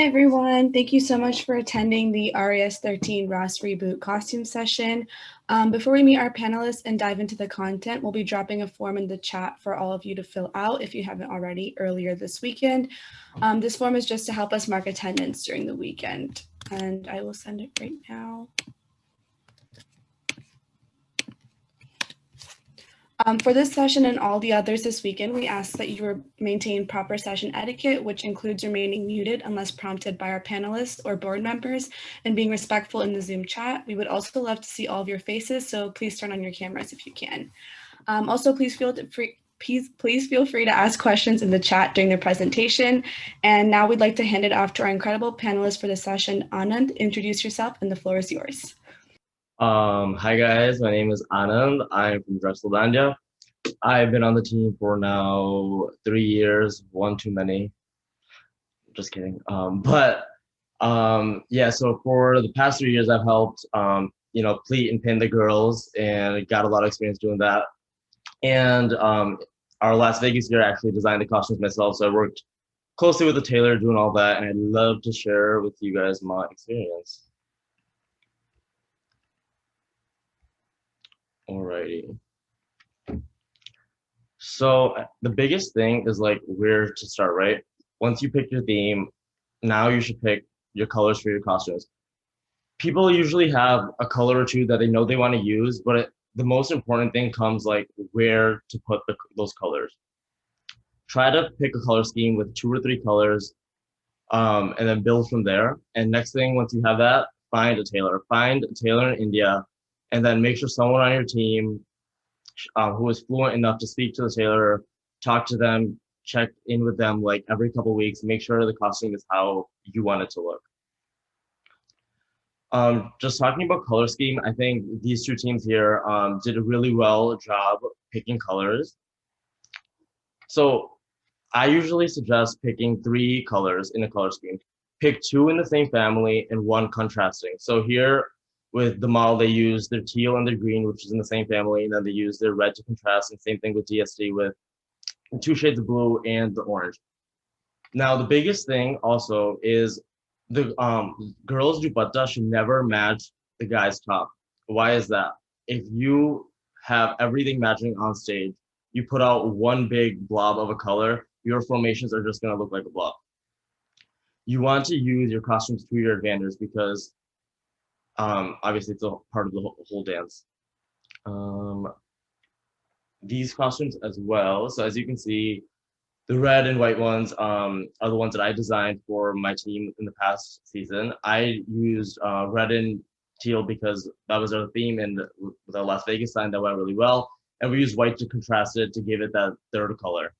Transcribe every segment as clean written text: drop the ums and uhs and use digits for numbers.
Hi everyone, thank you so much for attending the RES 13 Raas Reboot costume session. Before we meet our panelists and dive into the content, we'll be dropping a form in the chat for all of you to fill out if you haven't already earlier this weekend. This form is just to help us mark attendance during the weekend, and I will send it right now. For this session and all the others this weekend, we ask that you maintain proper session etiquette, which includes remaining muted unless prompted by our panelists or board members, and being respectful in the Zoom chat. We would also love to see all of your faces, so please turn on your cameras if you can. Also, please feel free to ask questions in the chat during the presentation. And now we'd like to hand it off to our incredible panelists for the session. Anand, introduce yourself and the floor is yours. Hi guys, my name is Anand. I'm from Drexel. I've been on the team for now 3 years, one too many. Just kidding. Yeah, so for the past 3 years, I've helped, pleat and pin the girls and got a lot of experience doing that. And our Las Vegas year, I actually designed the costumes myself, so I worked closely with the tailor doing all that, and I'd love to share with you guys my experience. Alrighty. So the biggest thing is like where to start, right? Once you pick your theme, now you should pick your colors for your costumes. People usually have a color or two that they know they want to use, but the most important thing comes like where to put those colors. Try to pick a color scheme with 2 or 3 colors, and then build from there. And next thing, once you have that, find a tailor. Find a tailor in India, and then make sure someone on your team who is fluent enough to speak to the tailor, talk to them, check in with them like every couple weeks, make sure the costume is how you want it to look. Just talking about color scheme, I think these two teams here did a really well job picking colors. So I usually suggest picking 3 colors in a color scheme. Pick 2 in the same family and 1 contrasting. So here with the model, they use their teal and their green, which is in the same family, and then they use their red to contrast, and same thing with DSD with 2 shades of blue and the orange. Now, the biggest thing also is the girls' dupatta should never match the guy's top. Why is that? If you have everything matching on stage, you put out one big blob of a color, your formations are just going to look like a blob. You want to use your costumes to your advantage because obviously it's a part of the whole dance. These costumes as well. So as you can see, the red and white ones are the ones that I designed for my team in the past season. I used red and teal because that was our theme, and the Las Vegas sign that went really well. And we used white to contrast it to give it that third color.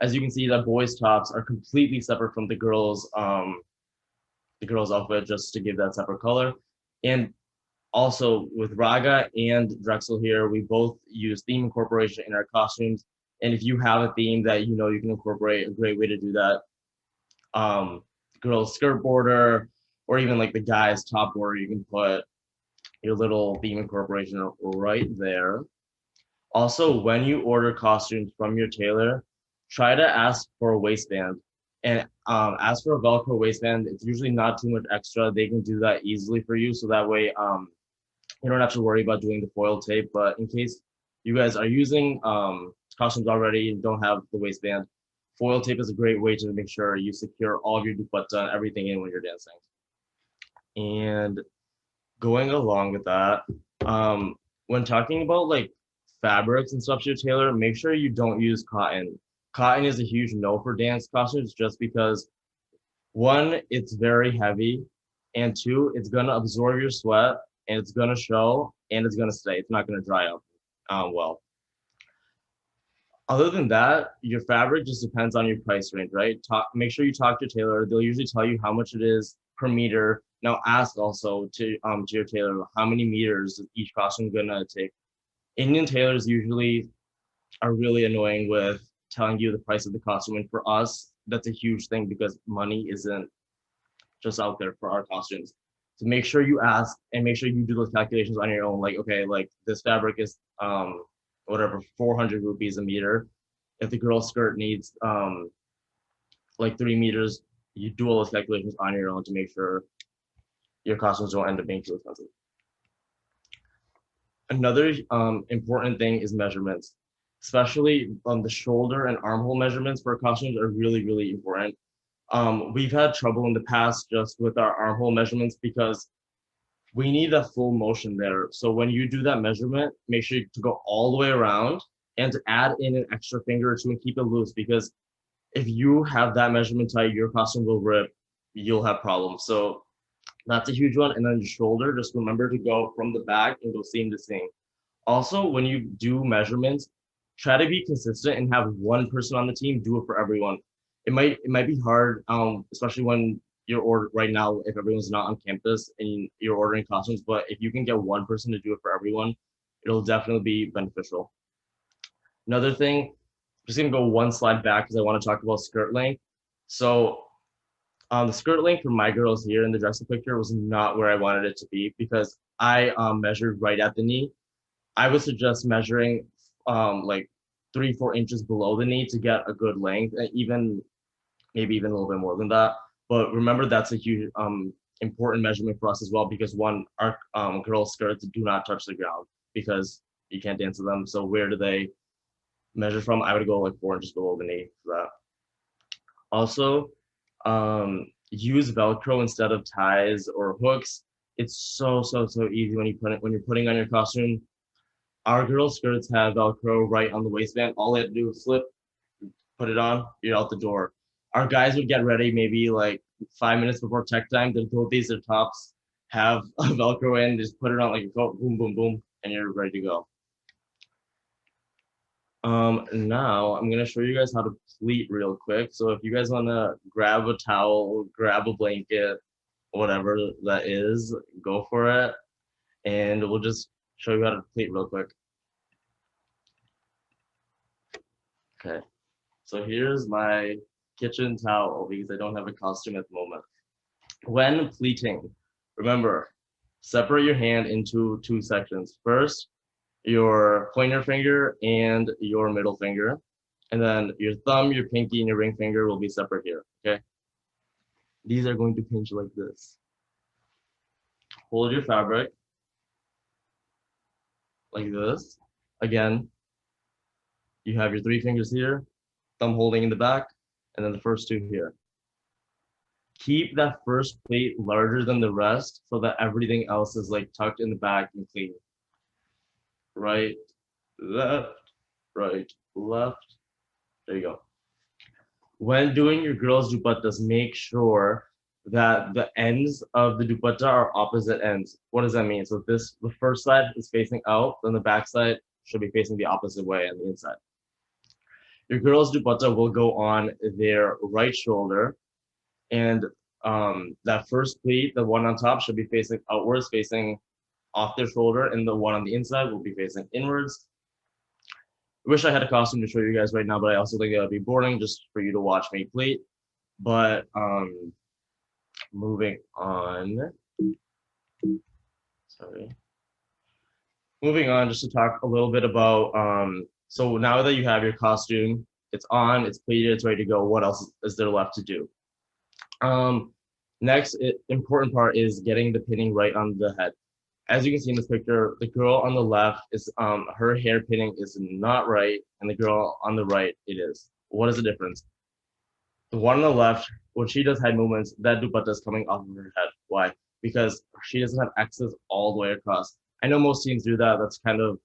As you can see, the boys' tops are completely separate from the girls' outfit, just to give that separate color. And also with Raga and Drexel here, we both use theme incorporation in our costumes. And if you have a theme that you know you can incorporate, a great way to do that, girl's skirt border, or even like the guy's top border, you can put your little theme incorporation right there. Also, when you order costumes from your tailor, try to ask for a waistband. And ask for a Velcro waistband. It's usually not too much extra. They can do that easily for you, so that way you don't have to worry about doing the foil tape. But in case you guys are using costumes already and don't have the waistband, foil tape is a great way to make sure you secure all of your dupatta and everything in when you're dancing. And going along with that, when talking about like fabrics and stuff to your tailor, make sure you don't use cotton. Cotton is a huge no for dance costumes just because 1, it's very heavy, and 2, it's gonna absorb your sweat and it's gonna show and it's gonna stay. It's not gonna dry up well. Other than that, your fabric just depends on your price range, right? Make sure you talk to your tailor. They'll usually tell you how much it is per meter. Now ask also to your tailor how many meters each costume is gonna take. Indian tailors usually are really annoying with telling you the price of the costume, and for us, that's a huge thing because money isn't just out there for our costumes. So make sure you ask and make sure you do those calculations on your own. Like, okay, like this fabric is whatever 400 rupees a meter. If the girl skirt needs like 3 meters, you do all those calculations on your own to make sure your costumes don't end up being too expensive. Another important thing is measurements, especially the shoulder and armhole measurements for costumes are really, really important. We've had trouble in the past just with our armhole measurements because we need a full motion there. So when you do that measurement, make sure to go all the way around and to add in an extra finger or two and keep it loose, because if you have that measurement tight, your costume will rip, you'll have problems. So that's a huge one. And then your shoulder, just remember to go from the back and go seam to seam. Also, when you do measurements, try to be consistent and have one person on the team do it for everyone. It might be hard, especially when you're order right now if everyone's not on campus and you're ordering costumes. But if you can get one person to do it for everyone, it'll definitely be beneficial. Another thing, I'm just gonna go one slide back because I want to talk about skirt length. So the skirt length for my girls here in the dress picture was not where I wanted it to be because I measured right at the knee. I would suggest measuring like 3-4 inches below the knee to get a good length, and even maybe even a little bit more than that. But remember, that's a huge important measurement for us as well, because one, our girl skirts do not touch the ground because you can't dance with them. So where do they measure from? I would go like 4 inches below the knee for that. Also, use Velcro instead of ties or hooks. It's so easy when you're putting on your costume. Our girls' skirts have Velcro right on the waistband. All they have to do is slip, put it on, you're out the door. Our guys would get ready maybe like 5 minutes before tech time. They'd throw these their tops, have a Velcro in, just put it on like a coat, boom, boom, boom, and you're ready to go. Now I'm gonna show you guys how to pleat real quick. So if you guys wanna grab a towel, grab a blanket, whatever that is, go for it. And we'll just show you how to pleat real quick. Okay, so here's my kitchen towel because I don't have a costume at the moment. When pleating, remember, separate your hand into 2 sections. First, your pointer finger and your middle finger. And then your thumb, your pinky, and your ring finger will be separate here, okay? These are going to pinch like this. Hold your fabric like this. Again, you have your 3 fingers here, thumb holding in the back, and then the first 2 here. Keep that first plate larger than the rest so that everything else is like tucked in the back and clean. Right, left, right, left. There you go. When doing your girls' dupattas, make sure that the ends of the dupatta are opposite ends. What does that mean? So the first side is facing out, then the back side should be facing the opposite way on the inside. Your girls' dupatta will go on their right shoulder, and that first pleat, the one on top, should be facing outwards, facing off their shoulder, and the one on the inside will be facing inwards. I wish I had a costume to show you guys right now, but I also think it would be boring just for you to watch me pleat. But moving on. Sorry. Moving on, just to talk a little bit about, so now that you have your costume, it's on, it's pleated, it's ready to go, what else is there left to do? Next, important part is getting the pinning right on the head. As you can see in this picture, the girl on the left is her hair pinning is not right, and the girl on the right it is. What is the difference? The one on the left, when she does head movements, that dupatta is coming off of her head. Why? Because she doesn't have excess all the way across. I know most teams do that. That's kind of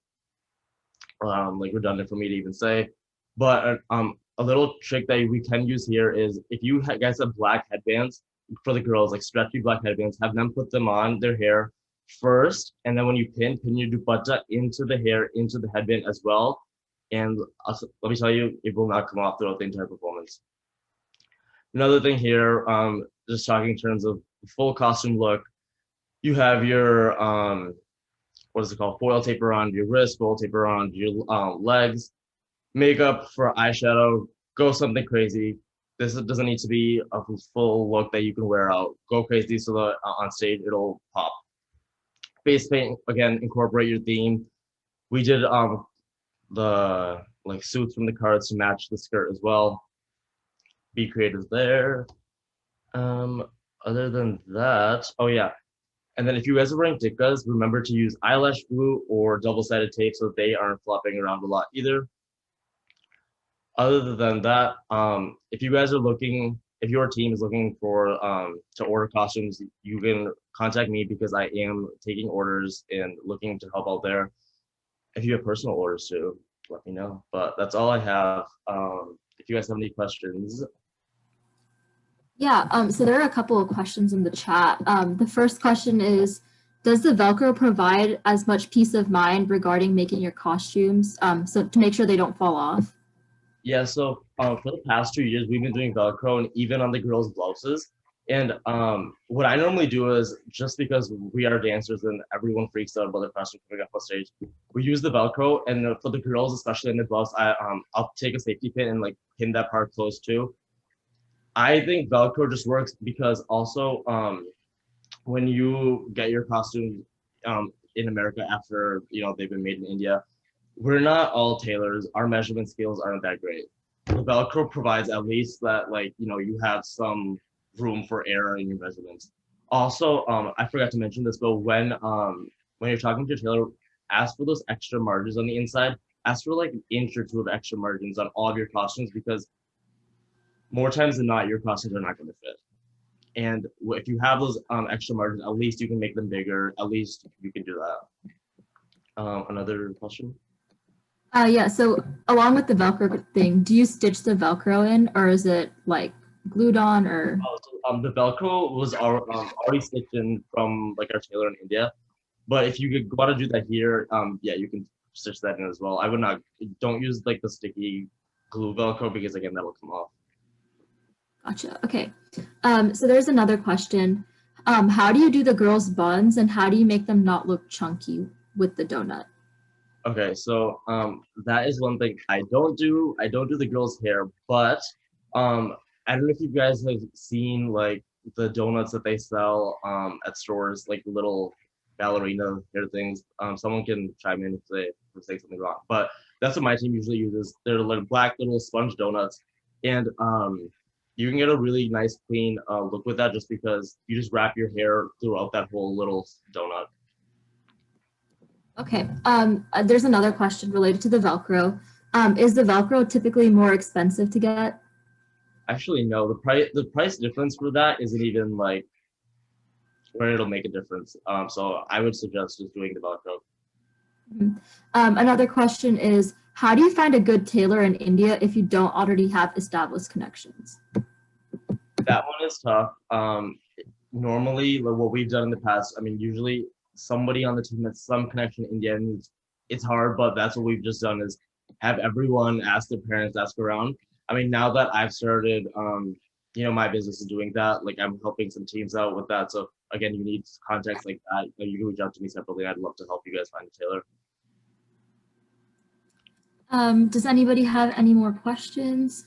like redundant for me to even say. But a little trick that we can use here is if you guys have black headbands for the girls, like stretchy black headbands, have them put them on their hair first, and then when you pin your dupatta into the hair, into the headband as well. And let me tell you, it will not come off throughout the entire performance. Another thing here, just talking in terms of full costume look, you have your, what is it called? Foil tape around your wrist, foil tape around your legs, makeup for eyeshadow, go something crazy. This doesn't need to be a full look that you can wear out. Go crazy so that on stage it'll pop. Face paint, again, incorporate your theme. We did the like suits from the cards to match the skirt as well. Be creative there. Um, Other than that, oh yeah. And then if you guys are wearing tikkas, remember to use eyelash glue or double-sided tape so they aren't flopping around a lot either. Other than that, if you guys are looking, if your team is looking for to order costumes, you can contact me because I am taking orders and looking to help out there. If you have personal orders too, let me know. But that's all I have. If you guys have any questions, Yeah, so there are a couple of questions in the chat. The first question is, does the Velcro provide as much peace of mind regarding making your costumes, so to make sure they don't fall off? yeah. So for the past 2 years, we've been doing Velcro and even on the girls' blouses. And what I normally do is just because we are dancers and everyone freaks out about their costume coming up on stage, we use the Velcro. And for the girls, especially in the blouse, I'll take a safety pin and like pin that part close too. I think Velcro just works because also when you get your costumes in America after they've been made in India, we're not all tailors. Our measurement skills aren't that great. The Velcro provides at least that you have some room for error in your measurements. Also, I forgot to mention this, but when you're talking to your tailor, ask for those extra margins on the inside. Ask for like an inch or two of extra margins on all of your costumes because more times than not, your costumes are not going to fit. And if you have those extra margins, at least you can make them bigger. At least you can do that. Another question? Yeah, so along with the Velcro thing, do you stitch the Velcro in, or is it like glued on, or? The Velcro was already stitched in from like our tailor in India. But if you want to do that here, yeah, you can stitch that in as well. I would not, don't use like the sticky glue Velcro because again, that'll come off. Gotcha. Okay. So there's another question. How do you do the girls' buns, and how do you make them not look chunky with the donut? Okay, so that is one thing I don't do. I don't do the girls' hair, but I don't know if you guys have seen like the donuts that they sell at stores, like little ballerina hair things. Someone can chime in if they say something wrong, but that's what my team usually uses. They're like black little sponge donuts, and you can get a really nice clean look with that just because you just wrap your hair throughout that whole little donut. Okay. There's another question related to the Velcro. Is the Velcro typically more expensive to get? Actually, no. The price difference for that isn't even like where it'll make a difference. So I would suggest just doing the Velcro. Another question is, how do you find a good tailor in India if you don't already have established connections? That one is tough. Normally, like what we've done in the past, I mean, usually somebody on the team has some connection to India, and it's hard, but that's what we've just done is have everyone ask their parents, ask around. I mean, now that I've started, my business is doing that. Like I'm helping some teams out with that. So again, you need contacts like that. You can reach out to me separately. I'd love to help you guys find a tailor. Does anybody have any more questions?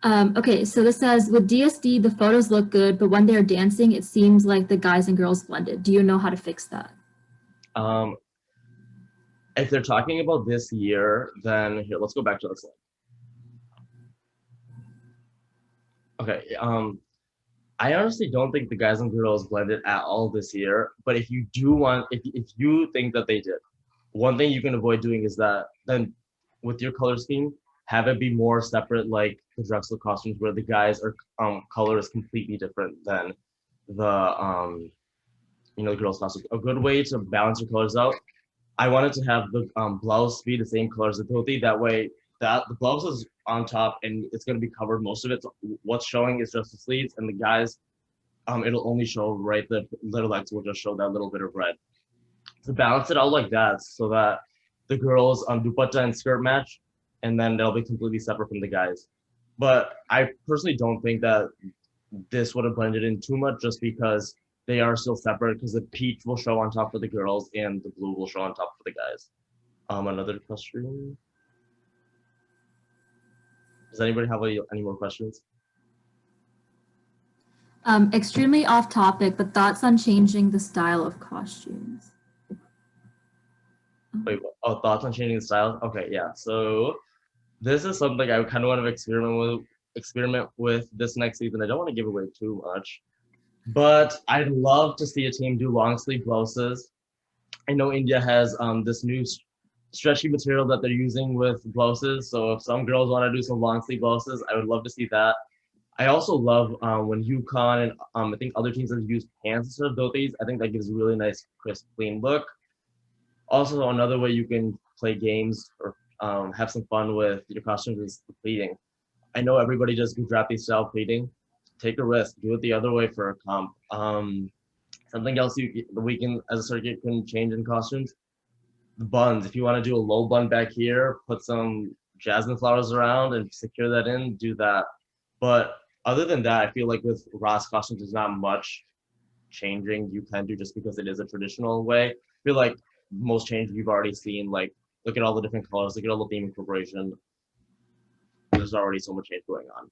Okay, so this says, with DSD, the photos look good, but when they're dancing, it seems like the guys and girls blended. Do you know how to fix that? If they're talking about this year, then here, let's go back to the slide. Okay, I honestly don't think the guys and girls blended at all this year, but if you you think that they did, one thing you can avoid doing is that then with your color scheme, have it be more separate like the Drexel costumes where the guys are color is completely different than the girls costumes. A good way to balance your colors out, I wanted to have the blouse be the same color as the dhoti. That way that the blouse is on top and it's going to be covered most of it. So what's showing is just the sleeves, and the guys it'll only show right the little legs will just show that little bit of red. To balance it out like that so that the girls dupatta and skirt match, and then they'll be completely separate from the guys. But I personally don't think that this would have blended in too much just because they are still separate, because the peach will show on top for the girls and the blue will show on top for the guys. Another question. Does anybody have any more questions? Extremely off topic, but thoughts on changing the style of costumes? Wait, thoughts on changing the style? Okay, yeah. So this is something I kind of want to experiment experiment with this next season. I don't want to give away too much, but I'd love to see a team do long sleeve blouses. I know India has this new stretchy material that they're using with blouses. So if some girls want to do some long sleeve blouses, I would love to see that. I also love when UConn and I think other teams have used pants instead of dhotis. I think that gives a really nice, crisp, clean look. Also, another way you can play games or have some fun with your costumes is the pleating. I know everybody does Gujarati style pleating. Take a risk. Do it the other way for a comp. Something else the weekend as a circuit can change in costumes. The buns. If you want to do a low bun back here, put some jasmine flowers around and secure that in. Do that. But other than that, I feel like with Raas costumes, there's not much changing you can do just because it is a traditional way. I feel like most changes you've already seen. Like, look at all the different colors. Look at all the theme incorporation. There's already so much change going on.